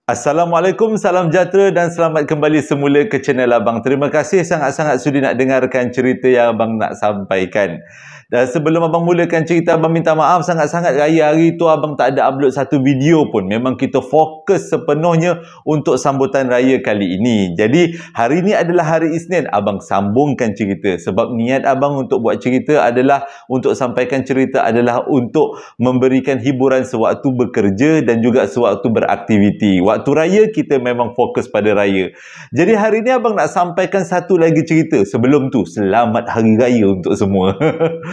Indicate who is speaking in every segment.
Speaker 1: Assalamualaikum, salam sejahtera dan selamat kembali semula ke channel Abang. Terima kasih sangat-sangat sudi nak dengarkan cerita yang Abang nak sampaikan. Dan sebelum Abang mulakan cerita, Abang minta maaf sangat-sangat hari tu Abang tak ada upload satu video pun. Memang kita fokus sepenuhnya untuk sambutan raya kali ini. Jadi hari ini adalah hari Isnin, Abang sambungkan cerita. Sebab niat Abang untuk buat cerita adalah untuk sampaikan cerita adalah untuk memberikan hiburan sewaktu bekerja dan juga sewaktu beraktiviti. Waktu raya kita memang fokus pada raya. Jadi hari ini Abang nak sampaikan satu lagi cerita. Sebelum tu, selamat hari raya untuk semua.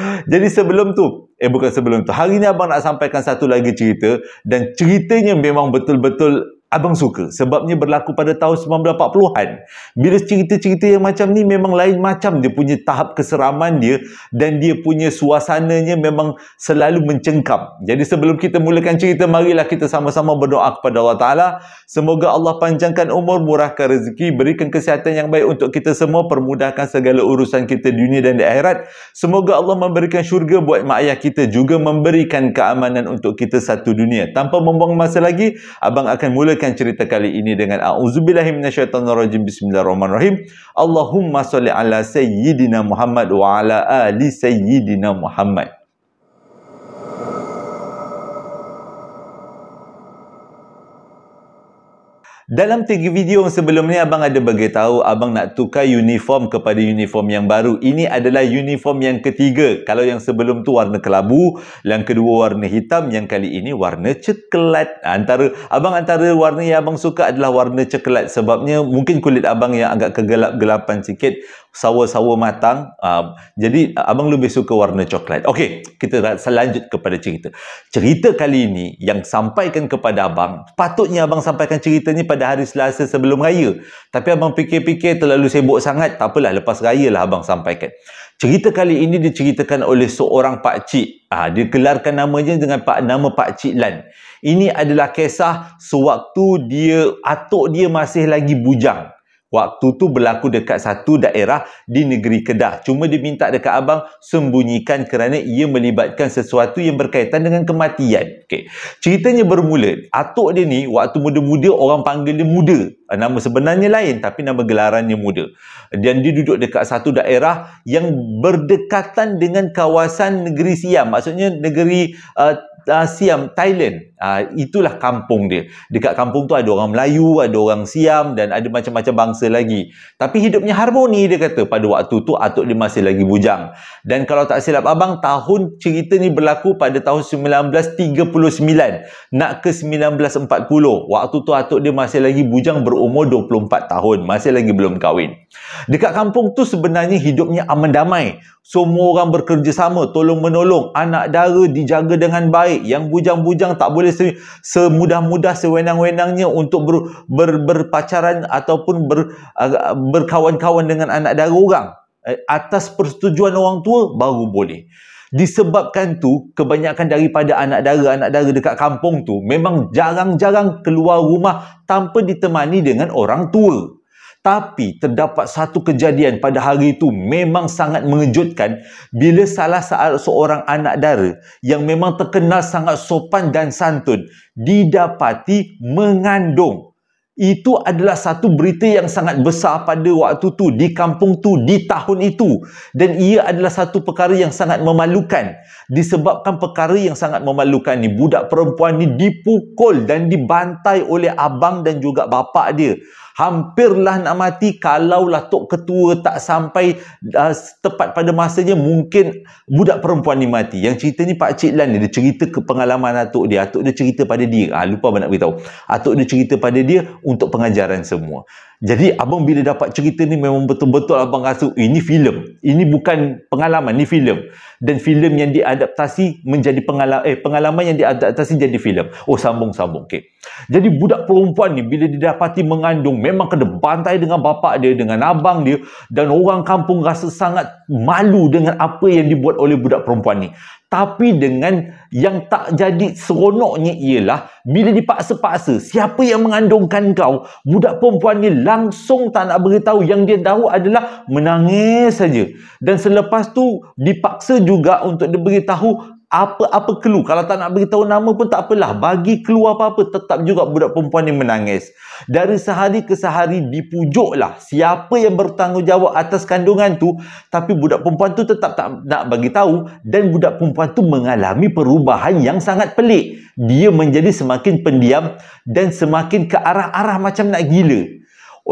Speaker 1: Jadi sebelum tu, bukan sebelum tu, hari ni Abang nak sampaikan satu lagi cerita dan ceritanya memang betul-betul Abang suka sebabnya berlaku pada tahun 1940-an. Bila cerita-cerita yang macam ni memang lain macam dia punya tahap keseraman dia dan dia punya suasananya memang selalu mencengkam. Jadi sebelum kita mulakan cerita, marilah kita sama-sama berdoa kepada Allah Ta'ala. Semoga Allah panjangkan umur, murahkan rezeki, berikan kesihatan yang baik untuk kita semua, permudahkan segala urusan kita dunia dan di akhirat. Semoga Allah memberikan syurga buat mak ayah kita, juga memberikan keamanan untuk kita satu dunia. Tanpa membuang masa lagi, Abang akan mulakan cerita kali ini dengan a'udzubillahi minasyaitonirrajim. Bismillahirrahmanirrahim. Allahumma sholli ala sayyidina Muhammad wa ala ali sayyidina Muhammad. Dalam 3 video sebelum ni Abang ada bagi tahu Abang nak tukar uniform kepada uniform yang baru. Ini adalah uniform yang ketiga. Kalau yang sebelum tu warna kelabu, yang kedua warna hitam, yang kali ini warna coklat. Abang antara warna yang Abang suka adalah warna coklat sebabnya mungkin kulit Abang yang agak kegelap-gelapan sikit, sawo-sawo matang. Jadi Abang lebih suka warna coklat. Okey, kita lanjut kepada cerita. Cerita kali ini yang sampaikan kepada Abang, patutnya Abang sampaikan cerita ni pada hari Selasa sebelum raya. Tapi Abang fikir-fikir terlalu sibuk sangat. Tak apalah, lepas raya lah Abang sampaikan. Cerita kali ini diceritakan oleh seorang pakcik. Dia gelarkan namanya dengan nama Pakcik Lan. Ini adalah kisah sewaktu atuk dia masih lagi bujang. Waktu tu berlaku dekat satu daerah di negeri Kedah. Cuma diminta dekat Abang sembunyikan kerana ia melibatkan sesuatu yang berkaitan dengan kematian. Okay. Ceritanya bermula, atuk dia ni waktu muda-muda orang panggil dia Muda. Nama sebenarnya lain tapi nama gelarannya Muda. Dan dia duduk dekat satu daerah yang berdekatan dengan kawasan negeri Siam. Maksudnya negeri Siam, Thailand. Itulah kampung dia. Dekat kampung tu ada orang Melayu, ada orang Siam dan ada macam-macam bangsa lagi. Tapi hidupnya harmoni, dia kata. Pada waktu tu atuk dia masih lagi bujang. Dan kalau tak silap Abang, tahun cerita ni berlaku pada tahun 1939 nak ke 1940. Waktu tu atuk dia masih lagi bujang, berumur 24 tahun. Masih lagi belum kahwin. Dekat kampung tu sebenarnya hidupnya aman damai. Semua orang bekerjasama, tolong-menolong. Anak dara dijaga dengan baik. Yang bujang-bujang tak boleh semudah-mudah, sewenang-wenangnya untuk berpacaran ataupun berkawan-kawan dengan anak dara orang. Atas persetujuan orang tua baru boleh. Disebabkan tu, kebanyakan daripada anak dara dekat kampung tu memang jarang-jarang keluar rumah tanpa ditemani dengan orang tua. Tapi terdapat satu kejadian pada hari itu memang sangat mengejutkan bila salah seorang anak dara yang memang terkenal sangat sopan dan santun didapati mengandung. Itu adalah satu berita yang sangat besar pada waktu tu, di kampung tu, di tahun itu. Dan ia adalah satu perkara yang sangat memalukan. Disebabkan perkara yang sangat memalukan ni, budak perempuan ni dipukul dan dibantai oleh abang dan juga bapa dia. Hampirlah nak mati. Kalaulah Tok Ketua tak sampai tepat pada masanya, mungkin budak perempuan ni mati. Yang cerita ni Pakcik Lan ni, dia cerita ke pengalaman atuk dia. Atuk dia cerita pada dia. Lupa abang nak beritahu. Atuk dia cerita pada dia untuk pengajaran semua. Jadi abang bila dapat cerita ni memang betul-betul abang rasa ini filem. Ini bukan pengalaman, ni filem. Dan filem yang diadaptasi menjadi pengalaman yang diadaptasi jadi filem. Sambung-sambung. Okey. Jadi budak perempuan ni bila didapati mengandung memang kena bantai dengan bapa dia, dengan abang dia, dan orang kampung rasa sangat malu dengan apa yang dibuat oleh budak perempuan ni. Tapi dengan yang tak jadi seronoknya ialah bila dipaksa-paksa, siapa yang mengandungkan kau? Budak perempuan ni langsung tak nak beritahu. Yang dia tahu adalah menangis saja. Dan selepas tu dipaksa juga untuk dia beritahu Apa-apa clue, kalau tak nak beritahu nama pun tak apalah, bagi clue apa-apa, tetap juga budak perempuan ni menangis. Dari sehari ke sehari dipujuklah siapa yang bertanggungjawab atas kandungan tu, tapi budak perempuan tu tetap tak nak bagi tahu, dan budak perempuan tu mengalami perubahan yang sangat pelik. Dia menjadi semakin pendiam dan semakin ke arah-arah macam nak gila.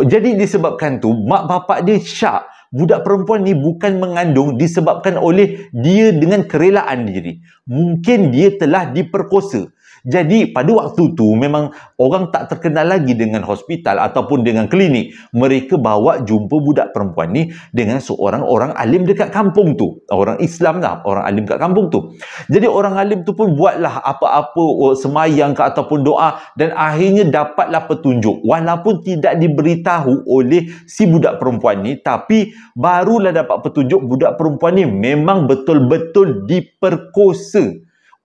Speaker 1: Jadi disebabkan tu mak bapak dia syak. Budak perempuan ni bukan mengandung disebabkan oleh dia dengan kerelaan diri. Mungkin dia telah diperkosa. Jadi pada waktu tu memang orang tak terkenal lagi dengan hospital ataupun dengan klinik. Mereka bawa jumpa budak perempuan ni dengan seorang orang alim dekat kampung tu. Orang Islam lah, orang alim kat kampung tu. Jadi orang alim tu pun buatlah apa-apa semayang ke ataupun doa, dan akhirnya dapatlah petunjuk. Walaupun tidak diberitahu oleh si budak perempuan ni, tapi barulah dapat petunjuk budak perempuan ni memang betul-betul diperkosa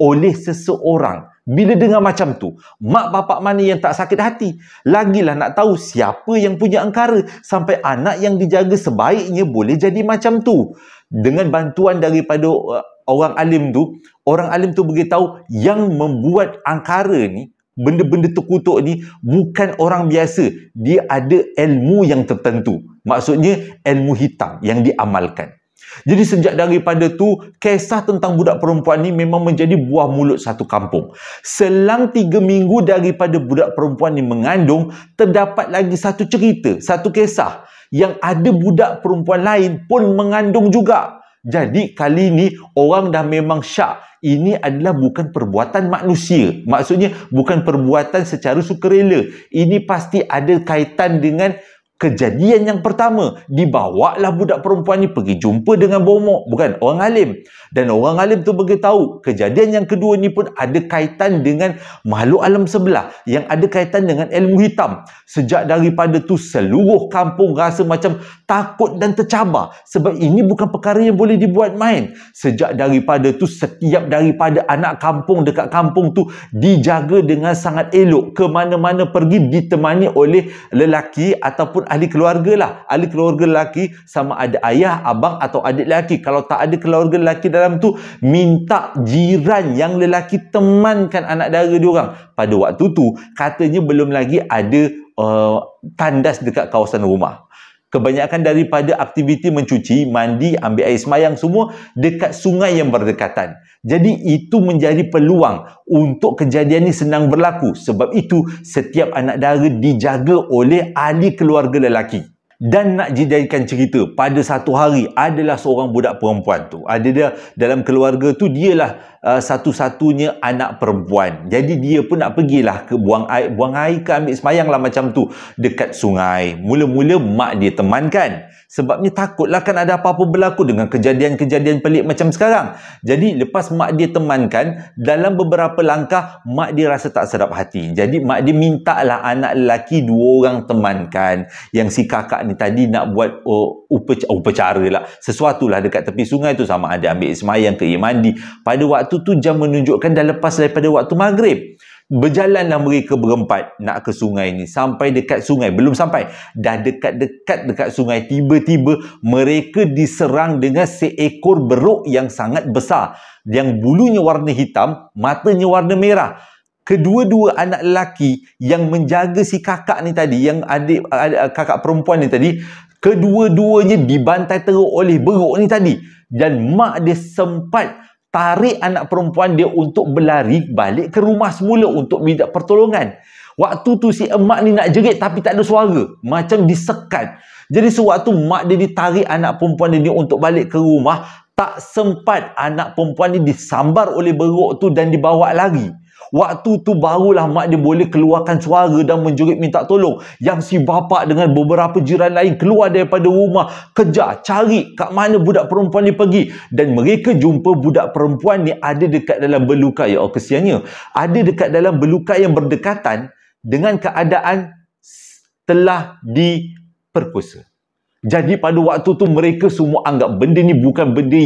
Speaker 1: oleh seseorang. Bila dengar macam tu, mak bapak mana yang tak sakit hati? Lagilah nak tahu siapa yang punya angkara sampai anak yang dijaga sebaiknya boleh jadi macam tu. Dengan bantuan daripada orang alim tu beritahu yang membuat angkara ni, benda-benda terkutuk ni bukan orang biasa. Dia ada ilmu yang tertentu. Maksudnya ilmu hitam yang diamalkan. Jadi sejak daripada tu, kisah tentang budak perempuan ni memang menjadi buah mulut satu kampung. Selang 3 minggu daripada budak perempuan ni mengandung, terdapat lagi satu cerita, satu kisah yang ada budak perempuan lain pun mengandung juga. Jadi kali ni orang dah memang syak. Ini adalah bukan perbuatan manusia. Maksudnya bukan perbuatan secara sukarela. Ini pasti ada kaitan dengan kejadian yang pertama. Dibawalah budak perempuan ni pergi jumpa dengan bomok, bukan orang alim. Dan orang alim tu beritahu kejadian yang kedua ni pun ada kaitan dengan makhluk alam sebelah, yang ada kaitan dengan ilmu hitam. Sejak daripada tu seluruh kampung rasa macam takut dan tercabar, sebab ini bukan perkara yang boleh dibuat main. Sejak daripada tu setiap daripada anak kampung dekat kampung tu dijaga dengan sangat elok. Ke mana-mana pergi ditemani oleh lelaki ataupun ahli keluarga lah. Ahli keluarga lelaki sama ada ayah, abang atau adik lelaki. Kalau tak ada keluarga lelaki dalam tu, minta jiran yang lelaki temankan anak dara diorang. Pada waktu tu katanya belum lagi ada tandas dekat kawasan rumah. Kebanyakan daripada aktiviti mencuci, mandi, ambil air semayang semua dekat sungai yang berdekatan. Jadi itu menjadi peluang untuk kejadian ni senang berlaku. Sebab itu setiap anak dara dijaga oleh ahli keluarga lelaki. Dan nak jadikan cerita, pada satu hari adalah seorang budak perempuan tu. Ada dia dalam keluarga tu, dialah satu-satunya anak perempuan. Jadi dia pun nak pergilah ke buang air ke ambil semayang lah macam tu dekat sungai. Mula-mula mak dia temankan. Sebabnya takutlah kan ada apa-apa berlaku dengan kejadian-kejadian pelik macam sekarang. Jadi lepas mak dia temankan, dalam beberapa langkah mak dia rasa tak sedap hati. Jadi mak dia mintalah anak lelaki 2 orang temankan. Yang si kakak ni tadi nak buat upacara lah, sesuatu lah dekat tepi sungai tu, sama ada ambil semayang ke mandi. Pada waktu tu jam menunjukkan dah lepas daripada waktu maghrib. Berjalanlah mereka berempat nak ke sungai ni. Sampai dekat sungai, belum sampai, dah dekat-dekat dekat sungai, tiba-tiba mereka diserang dengan seekor beruk yang sangat besar, yang bulunya warna hitam, matanya warna merah. Kedua-dua anak lelaki yang menjaga si kakak ni tadi, yang adik kakak perempuan ni tadi, kedua-duanya dibantai teruk oleh beruk ni tadi. Dan mak dia sempat tarik anak perempuan dia untuk berlari balik ke rumah semula untuk minta pertolongan. Waktu tu si emak ni nak jerit tapi tak ada suara, macam disekat. Jadi sewaktu mak dia ditarik anak perempuan dia ni untuk balik ke rumah, tak sempat anak perempuan ni disambar oleh beruk tu dan dibawa lari. Waktu tu barulah mak dia boleh keluarkan suara dan menjerit minta tolong. Yang si bapa dengan beberapa jiran lain keluar daripada rumah, kejar, cari kat mana budak perempuan ni pergi. Dan mereka jumpa budak perempuan ni ada dekat dalam beluka. Ya Allah, kesiannya. Ada dekat dalam beluka yang berdekatan dengan keadaan telah diperkosa. Jadi pada waktu tu mereka semua anggap benda ni bukan benda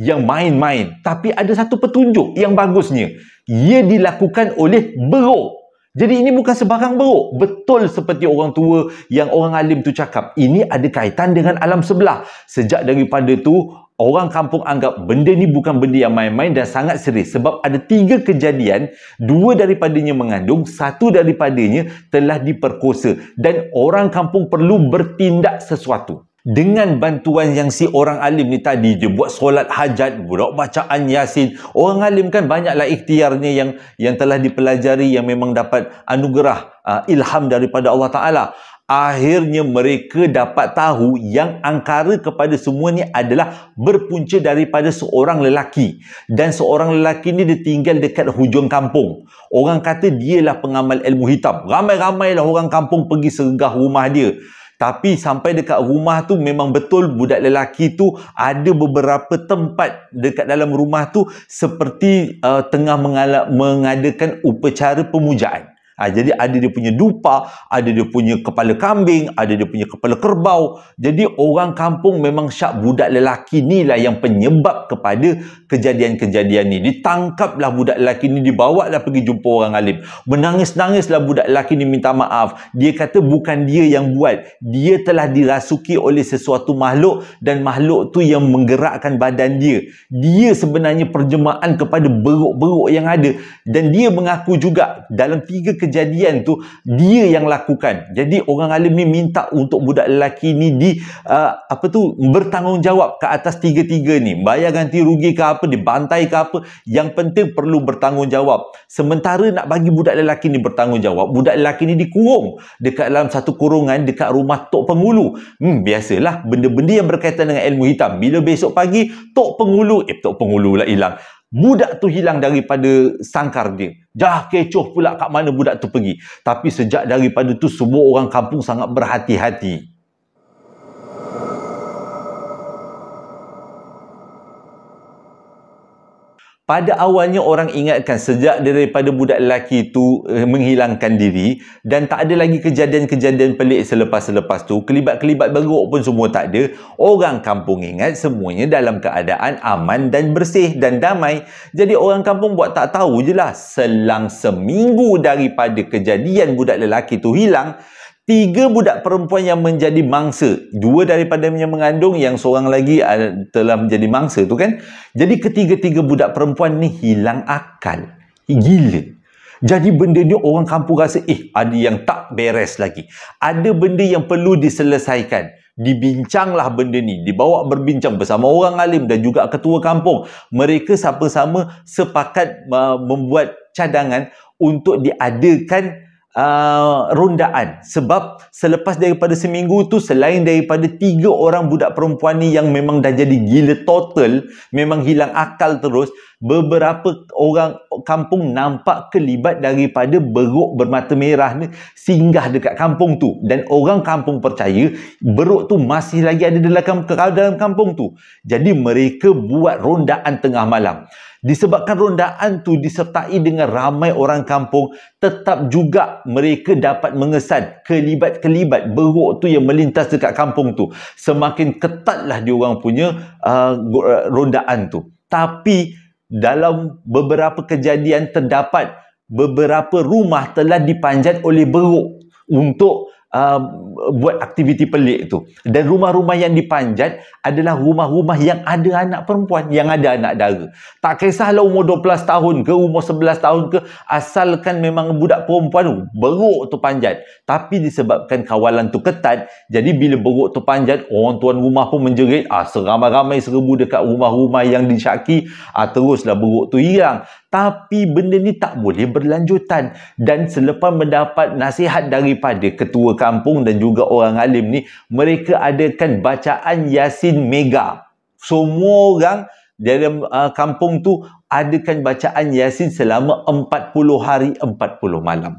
Speaker 1: yang main-main. Tapi ada satu petunjuk yang bagusnya. Ia dilakukan oleh beruk. Jadi ini bukan sebarang beruk. Betul seperti orang tua yang orang alim tu cakap. Ini ada kaitan dengan alam sebelah. Sejak daripada tu, Orang kampung anggap benda ni bukan benda yang main-main dan sangat serius sebab ada 3 kejadian, 2 daripadanya mengandung, 1 daripadanya telah diperkosa dan orang kampung perlu bertindak sesuatu. Dengan bantuan yang si orang alim ni tadi, dia buat solat hajat, buat bacaan Yasin. Orang alim kan banyaklah ikhtiarnya yang telah dipelajari, yang memang dapat anugerah ilham daripada Allah Ta'ala. Akhirnya mereka dapat tahu yang angkara kepada semua ni adalah berpunca daripada seorang lelaki. Dan seorang lelaki ni dia tinggal dekat hujung kampung. Orang kata dialah pengamal ilmu hitam. Ramai-ramailah orang kampung pergi sergah rumah dia. Tapi sampai dekat rumah tu memang betul budak lelaki tu ada beberapa tempat dekat dalam rumah tu seperti tengah mengadakan upacara pemujaan. Jadi ada dia punya dupa, ada dia punya kepala kambing, ada dia punya kepala kerbau. Jadi orang kampung memang syak budak lelaki ni lah yang penyebab kepada kejadian-kejadian ni. Ditangkaplah budak lelaki ni, dibawalah pergi jumpa orang alim. Menangis-nangislah budak lelaki ni minta maaf. Dia kata bukan dia yang buat. Dia telah dirasuki oleh sesuatu makhluk dan makhluk tu yang menggerakkan badan dia. Dia sebenarnya perjemaan kepada beruk-beruk yang ada. Dan dia mengaku juga dalam 3 kejadian tu dia yang lakukan. Jadi orang alim ni minta untuk budak lelaki ni bertanggungjawab ke atas 3-3 ni. Bayar ganti rugi ke apa, dibantai ke apa, yang penting perlu bertanggungjawab. Sementara nak bagi budak lelaki ni bertanggungjawab, budak lelaki ni dikurung dekat dalam satu kurungan dekat rumah Tok Pengulu. Biasalah benda-benda yang berkaitan dengan ilmu hitam. Bila besok pagi Tok Pengulu lah hilang. Budak tu hilang daripada sangkar dia. Jah kecoh pula kat mana budak tu pergi. Tapi sejak daripada tu semua orang kampung sangat berhati-hati. Pada awalnya orang ingatkan sejak daripada budak lelaki itu menghilangkan diri dan tak ada lagi kejadian-kejadian pelik selepas-lepas tu, kelibat-kelibat beruk pun semua tak ada. Orang kampung ingat semuanya dalam keadaan aman dan bersih dan damai. Jadi orang kampung buat tak tahu je lah. Selang seminggu daripada kejadian budak lelaki tu hilang, 3 budak perempuan yang menjadi mangsa. 2 daripadanya mengandung, yang seorang lagi telah menjadi mangsa tu kan. Jadi ketiga-tiga budak perempuan ni hilang akal. Gila. Jadi benda ni orang kampung rasa ada yang tak beres lagi. Ada benda yang perlu diselesaikan. Dibincanglah benda ni. Dibawa berbincang bersama orang alim dan juga ketua kampung. Mereka sama-sama sepakat membuat cadangan untuk diadakan rondaan. Sebab selepas daripada seminggu tu, selain daripada 3 orang budak perempuan ni yang memang dah jadi gila total, memang hilang akal terus, beberapa orang kampung nampak kelibat daripada beruk bermata merah ni singgah dekat kampung tu. Dan orang kampung percaya beruk tu masih lagi ada dalam kampung tu. Jadi mereka buat rondaan tengah malam. Disebabkan rondaan tu disertai dengan ramai orang kampung, tetap juga mereka dapat mengesan kelibat-kelibat beruk tu yang melintas dekat kampung tu. Semakin ketatlah diorang punya rondaan tu. Tapi dalam beberapa kejadian terdapat beberapa rumah telah dipanjat oleh beruk untuk buat aktiviti pelik tu. Dan rumah-rumah yang dipanjat adalah rumah-rumah yang ada anak perempuan, yang ada anak dara. Tak kisahlah umur 12 tahun ke, umur 11 tahun ke, asalkan memang budak perempuan tu, beruk tu panjat. Tapi disebabkan kawalan tu ketat, jadi bila beruk tu panjat, orang tuan rumah pun menjerit, seramai-ramai serbu dekat rumah-rumah yang disyaki, teruslah beruk tu hilang. Tapi benda ni tak boleh berlanjutan. Dan selepas mendapat nasihat daripada ketua kampung dan juga orang alim ni, mereka adakan bacaan Yasin mega. Semua orang dalam kampung tu adakan bacaan Yasin selama 40 hari 40 malam.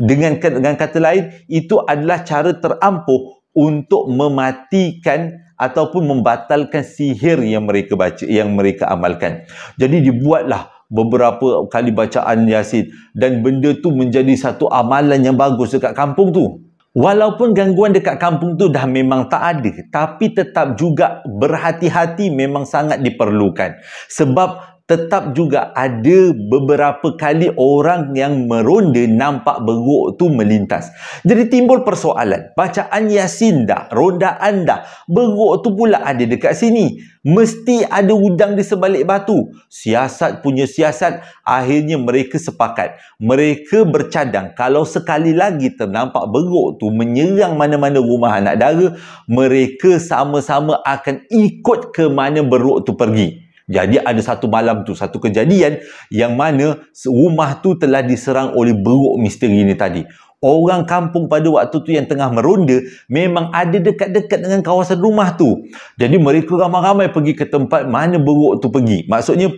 Speaker 1: Dengan kata lain, itu adalah cara terampuh untuk mematikan ataupun membatalkan sihir yang mereka baca, yang mereka amalkan. Jadi dibuatlah beberapa kali bacaan Yasin dan benda tu menjadi satu amalan yang bagus dekat kampung tu. Walaupun gangguan dekat kampung tu dah memang tak ada, tapi tetap juga berhati-hati memang sangat diperlukan. Sebab tetap juga ada beberapa kali orang yang meronda nampak beruk tu melintas. Jadi timbul persoalan, bacaan Yasin dah, rondaan dah, beruk tu pula ada dekat sini. Mesti ada udang di sebalik batu. Siasat punya siasat, akhirnya mereka sepakat. Mereka bercadang kalau sekali lagi ternampak beruk tu menyerang mana-mana rumah anak dara, mereka sama-sama akan ikut ke mana beruk tu pergi. Jadi ada satu malam tu, satu kejadian yang mana rumah tu telah diserang oleh beruk misteri ni tadi. Orang kampung pada waktu tu yang tengah meronda memang ada dekat-dekat dengan kawasan rumah tu. Jadi mereka ramai-ramai pergi ke tempat mana beruk tu pergi. Maksudnya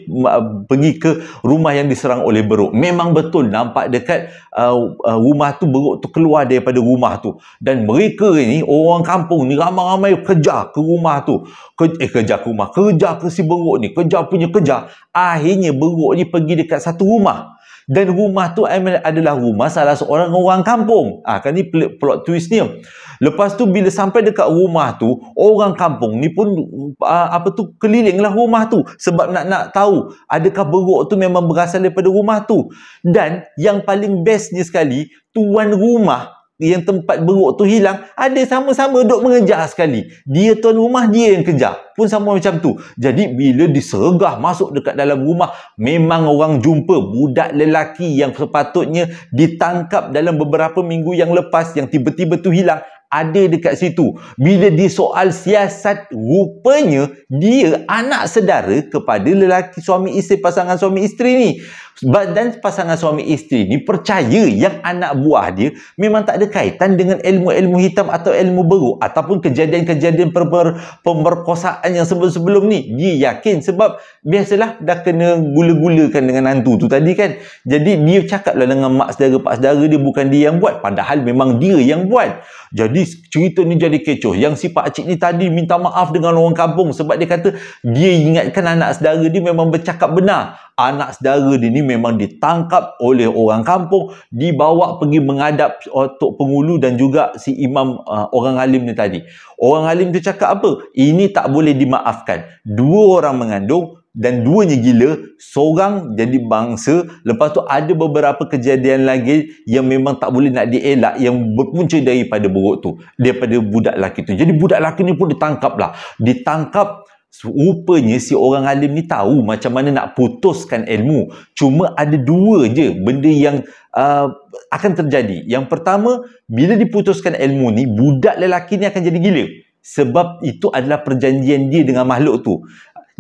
Speaker 1: pergi ke rumah yang diserang oleh beruk. Memang betul nampak dekat rumah tu, beruk tu keluar daripada rumah tu. Dan mereka ni, orang kampung ni ramai-ramai kejar ke rumah tu. Kejar ke si beruk ni. Kejar. Akhirnya beruk ni pergi dekat satu rumah. Dan rumah tu adalah rumah salah seorang orang kampung. Kan ni plot twist ni. Lepas tu bila sampai dekat rumah tu, orang kampung ni pun kelilinglah rumah tu sebab nak tahu adakah beruk tu memang berasal daripada rumah tu. Dan yang paling bestnya sekali, tuan rumah yang tempat beruk tu hilang ada sama-sama duk mengejar sekali. Dia tuan rumah, dia yang kejar. Pun sama macam tu. Jadi bila disergah masuk dekat dalam rumah, memang orang jumpa budak lelaki yang sepatutnya ditangkap dalam beberapa minggu yang lepas, yang tiba-tiba tu hilang, ada dekat situ. Bila disoal siasat, rupanya dia anak saudara kepada lelaki suami isteri, pasangan suami isteri ni. Dan pasangan suami isteri ni percaya yang anak buah dia memang tak ada kaitan dengan ilmu-ilmu hitam atau ilmu beruk ataupun kejadian-kejadian pemerkosaan yang sebelum-sebelum ni. Dia yakin sebab biasalah dah kena gula-gulakan dengan hantu tu tadi kan. Jadi dia cakaplah dengan mak saudara, pak saudara dia, bukan dia yang buat, padahal memang dia yang buat. Jadi cerita ni jadi kecoh. Yang si pakcik ni tadi minta maaf dengan orang kampung sebab dia kata dia ingatkan anak saudara dia memang bercakap benar. Anak saudara dia ni memang ditangkap oleh orang kampung, dibawa pergi menghadap Tok Pengulu dan juga si imam orang alim ni tadi. Orang alim tu cakap apa? Ini tak boleh dimaafkan. Dua orang mengandung dan duanya gila, seorang jadi bangsa. Lepas tu ada beberapa kejadian lagi yang memang tak boleh nak dielak, yang berpunca daripada beruk tu, daripada budak lelaki tu. Jadi budak lelaki ni pun ditangkap. Rupanya si orang alim ni tahu macam mana nak putuskan ilmu. Cuma ada dua je benda yang akan terjadi. Yang pertama, bila diputuskan ilmu ni, budak lelaki ni akan jadi gila. Sebab itu adalah perjanjian dia dengan makhluk tu.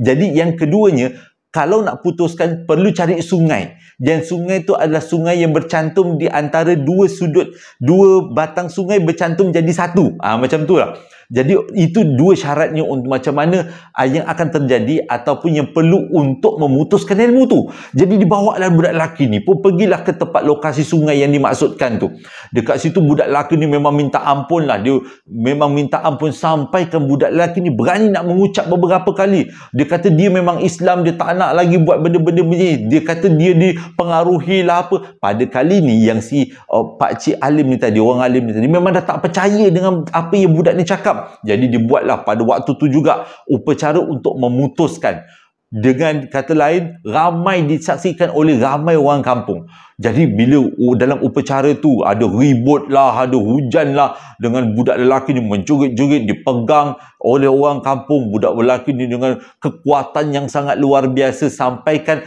Speaker 1: Jadi yang keduanya, kalau nak putuskan perlu cari sungai. Dan sungai tu adalah sungai yang bercantum di antara dua sudut, dua batang sungai bercantum jadi satu. Macam tu lah. Jadi itu dua syaratnya untuk macam mana yang akan terjadi ataupun yang perlu untuk memutuskan ilmu tu. Jadi dibawalah budak lelaki ni pun pergilah ke tempat lokasi sungai yang dimaksudkan tu. Dekat situ budak lelaki ni memang minta ampun lah. Dia memang minta ampun sampaikan budak lelaki ni berani nak mengucap beberapa kali. Dia kata dia memang Islam, dia tak nak lagi buat benda-benda macam ni. Dia kata dia dipengaruhi lah apa. Pada kali ni yang si pakcik alim ni tadi, orang alim ni tadi, memang dah tak percaya dengan apa yang budak ni cakap. Jadi dibuatlah pada waktu tu juga upacara untuk memutuskan. Dengan kata lain, ramai disaksikan oleh ramai orang kampung. Jadi bila dalam upacara tu ada ribut lah, ada hujan lah, dengan budak lelaki ni menjerit-jerit, dipegang oleh orang kampung. Budak lelaki ni dengan kekuatan yang sangat luar biasa, sampaikan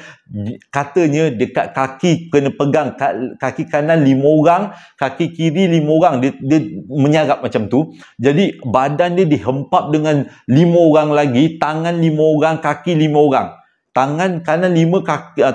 Speaker 1: katanya dekat kaki kena pegang, kaki kanan 5 orang, kaki kiri 5 orang. Dia menyarap macam tu. Jadi badan dia dihempap dengan 5 orang lagi, tangan 5 orang, kaki 5 orang. Tangan kanan 5,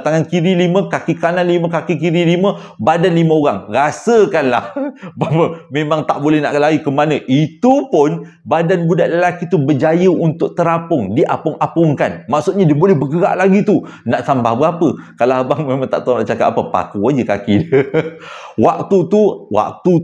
Speaker 1: tangan kiri 5, kaki kanan 5, kaki kiri 5, badan 5 orang. Rasakanlah bahawa memang tak boleh nak lari ke mana. Itu pun badan budak lelaki tu berjaya untuk terapung, diapung-apungkan. Maksudnya dia boleh bergerak lagi tu. Nak tambah berapa? Kalau abang memang tak tahu nak cakap apa, paku aja kaki dia. Waktu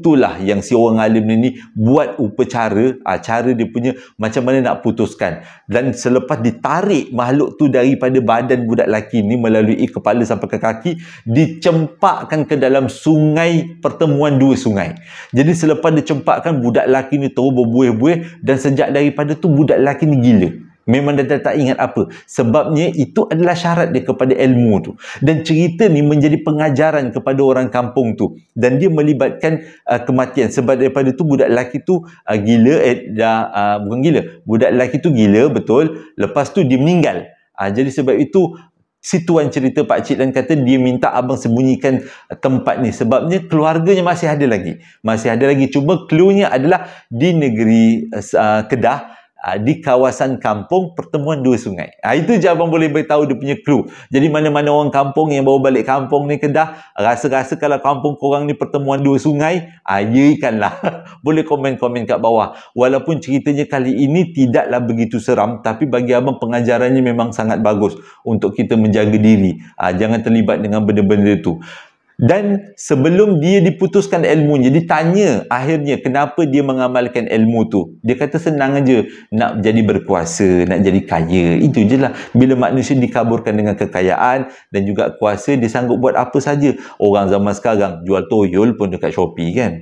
Speaker 1: tu lah yang si orang alim ni buat upacara, cara dia punya macam mana nak putuskan. Dan selepas ditarik makhluk tu daripada badan budak lelaki ni melalui kepala sampai ke kaki, dicempakkan ke dalam sungai, pertemuan dua sungai. Jadi selepas dicempakkan, budak lelaki ni terus berbuih-buih, dan sejak daripada tu budak lelaki ni gila. Memang dia tak ingat apa. Sebabnya itu adalah syarat dia kepada ilmu tu. Dan cerita ni menjadi pengajaran kepada orang kampung tu. Dan dia melibatkan kematian. Sebab daripada tu budak lelaki tu gila. Bukan gila. Budak lelaki tu gila, betul. Lepas tu dia meninggal. Jadi sebab itu si tuan cerita pakcik dan kata dia minta abang sembunyikan tempat ni. Sebabnya keluarganya masih ada lagi. Masih ada lagi. Cuma cluenya adalah di negeri Kedah. Di kawasan kampung pertemuan dua sungai. Itu je abang boleh beritahu dia punya clue. Jadi mana-mana orang kampung yang bawa balik kampung ni Kedah, rasa-rasa kalau kampung korang ni pertemuan dua sungai, ya ikanlah. Boleh komen-komen kat bawah. Walaupun ceritanya kali ini tidaklah begitu seram, tapi bagi abang pengajarannya memang sangat bagus untuk kita menjaga diri. Jangan terlibat dengan benda-benda tu. Dan sebelum dia diputuskan ilmunya, ditanya akhirnya kenapa dia mengamalkan ilmu tu. Dia kata senang aja, nak jadi berkuasa, nak jadi kaya. Itu je lah. Bila manusia dikaburkan dengan kekayaan dan juga kuasa, dia sanggup buat apa saja. Orang zaman sekarang jual toyol pun dekat Shopee kan.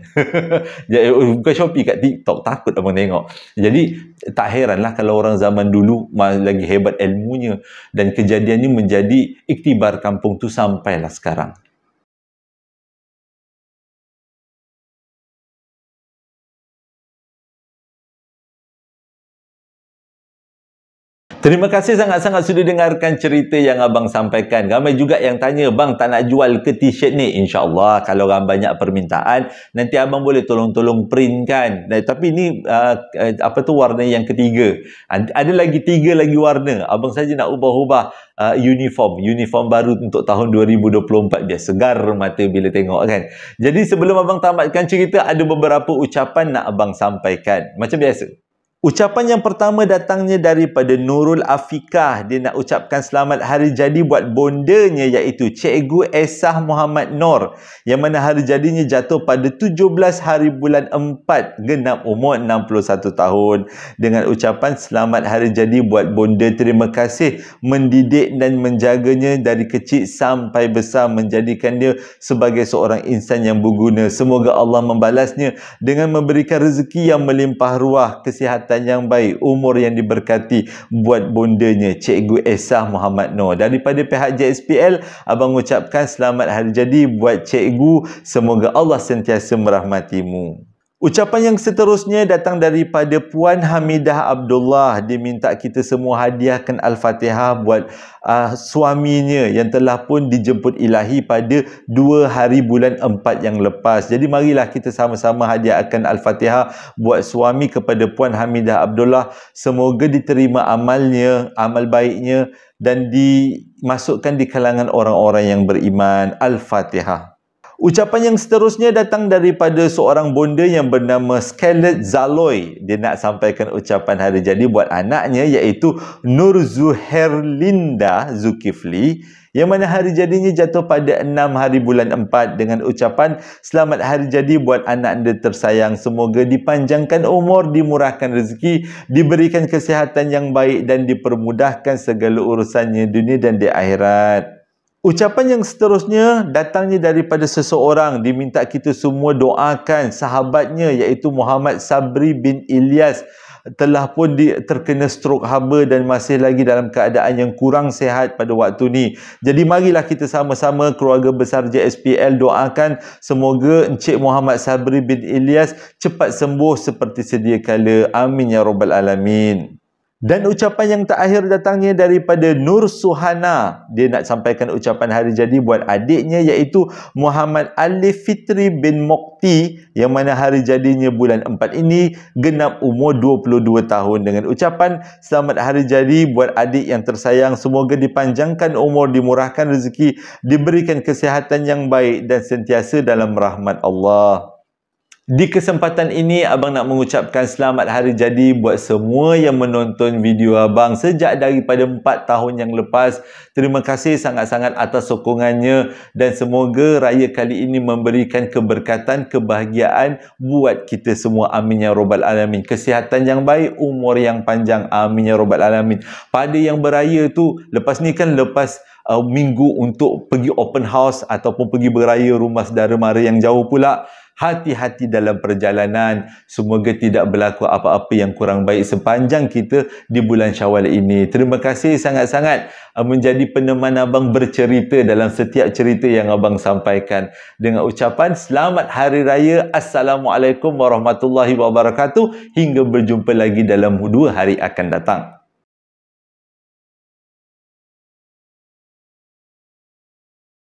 Speaker 1: Bukan Shopee, kat TikTok. Takut abang tengok. Jadi tak heranlah kalau orang zaman dulu lagi hebat ilmunya. Dan kejadian ni menjadi iktibar kampung tu sampailah sekarang. Terima kasih sangat-sangat sudah dengarkan cerita yang abang sampaikan. Ramai juga yang tanya, bang tak nak jual ke t-shirt ni? InsyaAllah kalau orang banyak permintaan, nanti abang boleh tolong-tolong printkan. Tapi ni warna yang ketiga. Ada lagi 3 lagi warna. Abang saja nak ubah-ubah uniform baru untuk tahun 2024. Biar segar mata bila tengok kan. Jadi sebelum abang tamatkan cerita, ada beberapa ucapan nak abang sampaikan. Macam biasa. Ucapan yang pertama datangnya daripada Nurul Afikah. Dia nak ucapkan selamat hari jadi buat bondanya, iaitu Cikgu Esah Muhammad Nur, yang mana hari jadinya jatuh pada 17 hari bulan 4, genap umur 61 tahun. Dengan ucapan selamat hari jadi buat bonda, terima kasih mendidik dan menjaganya dari kecil sampai besar, menjadikan dia sebagai seorang insan yang berguna. Semoga Allah membalasnya dengan memberikan rezeki yang melimpah ruah, kesihatan yang baik, umur yang diberkati buat bondanya Cikgu Esah Muhammad Nur. Daripada pihak JSPL, abang ucapkan selamat hari jadi buat cikgu, semoga Allah sentiasa merahmatimu. Ucapan yang seterusnya datang daripada Puan Hamidah Abdullah. Dia minta kita semua hadiahkan Al-Fatihah buat suaminya yang telah pun dijemput ilahi pada 2 hari bulan 4 yang lepas. Jadi marilah kita sama-sama hadiahkan Al-Fatihah buat suami kepada Puan Hamidah Abdullah. Semoga diterima amalnya, amal baiknya, dan dimasukkan di kalangan orang-orang yang beriman. Al-Fatihah. Ucapan yang seterusnya datang daripada seorang bonda yang bernama Scarlett Zaloy. Dia nak sampaikan ucapan hari jadi buat anaknya, iaitu Nur Zuherlinda Zulkifli, yang mana hari jadinya jatuh pada 6 hari bulan 4, dengan ucapan selamat hari jadi buat anak anda tersayang. Semoga dipanjangkan umur, dimurahkan rezeki, diberikan kesihatan yang baik dan dipermudahkan segala urusannya dunia dan di akhirat. Ucapan yang seterusnya datangnya daripada seseorang. Diminta kita semua doakan sahabatnya, iaitu Muhammad Sabri bin Ilyas, telah pun terkena strok haba dan masih lagi dalam keadaan yang kurang sihat pada waktu ni. Jadi marilah kita sama-sama keluarga besar JSPL doakan semoga Encik Muhammad Sabri bin Ilyas cepat sembuh seperti sedia kala. Amin ya rabbal alamin. Dan ucapan yang terakhir datangnya daripada Nur Suhana. Dia nak sampaikan ucapan hari jadi buat adiknya, iaitu Muhammad Alif Fitri bin Mokti, yang mana hari jadinya bulan 4 ini genap umur 22 tahun. Dengan ucapan selamat hari jadi buat adik yang tersayang, semoga dipanjangkan umur, dimurahkan rezeki, diberikan kesihatan yang baik dan sentiasa dalam rahmat Allah. Di kesempatan ini, abang nak mengucapkan selamat hari jadi buat semua yang menonton video abang sejak daripada 4 tahun yang lepas. Terima kasih sangat-sangat atas sokongannya, dan semoga raya kali ini memberikan keberkatan, kebahagiaan buat kita semua. Amin ya rabbal alamin. Kesihatan yang baik, umur yang panjang. Amin ya rabbal alamin. Pada yang beraya tu, lepas ni kan lepas minggu untuk pergi open house ataupun pergi beraya rumah saudara mara yang jauh pula. hati-hati dalam perjalanan. Semoga tidak berlaku apa-apa yang kurang baik sepanjang kita di bulan Syawal ini. Terima kasih sangat-sangat menjadi peneman abang bercerita dalam setiap cerita yang abang sampaikan. Dengan ucapan selamat Hari Raya. Assalamualaikum warahmatullahi wabarakatuh. Hingga berjumpa lagi dalam 2 hari akan datang.